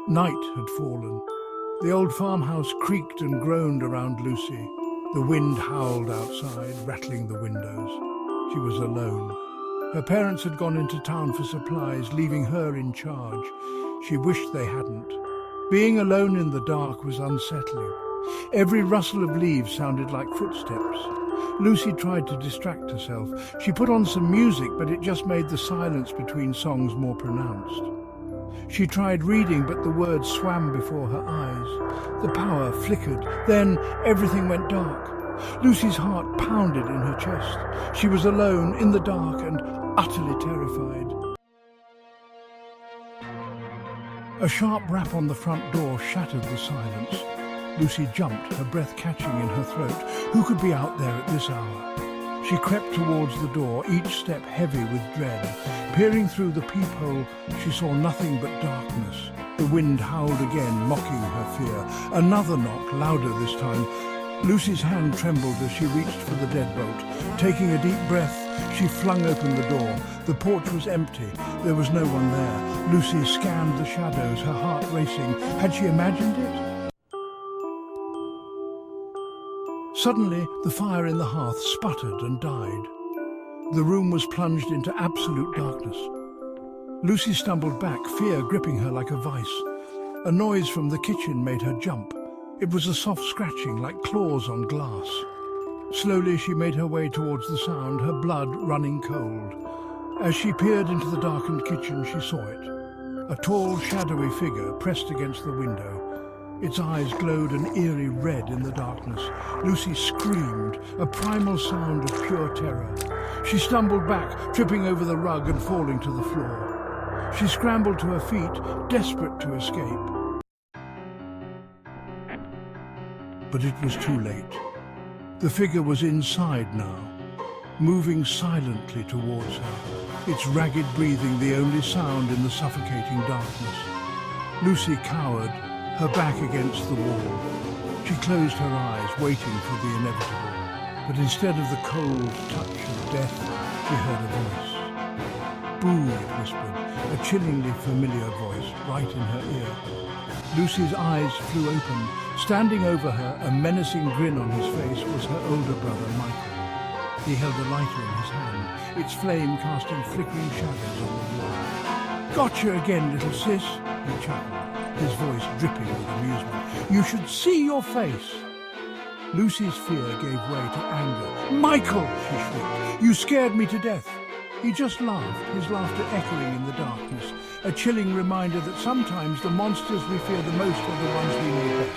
Night had fallen. The old farmhouse creaked and groaned around Lucy. The wind howled outside, rattling the windows. She was alone. Her parents had gone into town for supplies, leaving her in charge. She wished they hadn't. Being alone in the dark was unsettling. Every rustle of leaves sounded like footsteps. Lucy tried to distract herself. She put on some music, but it just made the silence between songs more pronounced. She tried reading, but the words swam before her eyes. The power flickered. Then everything went dark. Lucy's heart pounded in her chest. She was alone, in the dark, and utterly terrified. A sharp rap on the front door shattered the silence. Lucy jumped, her breath catching in her throat. Who could be out there at this hour? She crept towards the door, each step heavy with dread. Peering through the peephole, she saw nothing but darkness. The wind howled again, mocking her fear. Another knock, louder this time. Lucy's hand trembled as she reached for the deadbolt. Taking a deep breath, she flung open the door. The porch was empty. There was no one there. Lucy scanned the shadows, her heart racing. Had she imagined it? Suddenly, the fire in the hearth sputtered and died. The room was plunged into absolute darkness. Lucy stumbled back, fear gripping her like a vice. A noise from the kitchen made her jump. It was a soft scratching, like claws on glass. Slowly she made her way towards the sound, her blood running cold. As she peered into the darkened kitchen, she saw it. A tall, shadowy figure pressed against the window. Its eyes glowed an eerie red in the darkness. Lucy screamed, a primal sound of pure terror. She stumbled back, tripping over the rug and falling to the floor. She scrambled to her feet, desperate to escape. But it was too late. The figure was inside now, moving silently towards her, its ragged breathing the only sound in the suffocating darkness. Lucy cowered, her back against the wall. She closed her eyes, waiting for the inevitable. But instead of the cold touch of death, she heard a voice. "Boo," it whispered, a chillingly familiar voice right in her ear. Lucy's eyes flew open. Standing over her, a menacing grin on his face, was her older brother, Michael. He held a lighter in his hand, its flame casting flickering shadows on the wall. "Gotcha again, little sis," he chuckled, his voice dripping with amusement. "You should see your face." Lucy's fear gave way to anger. "Michael!" she shrieked. "You scared me to death." He just laughed, his laughter echoing in the darkness, a chilling reminder that sometimes the monsters we fear the most are the ones we know best.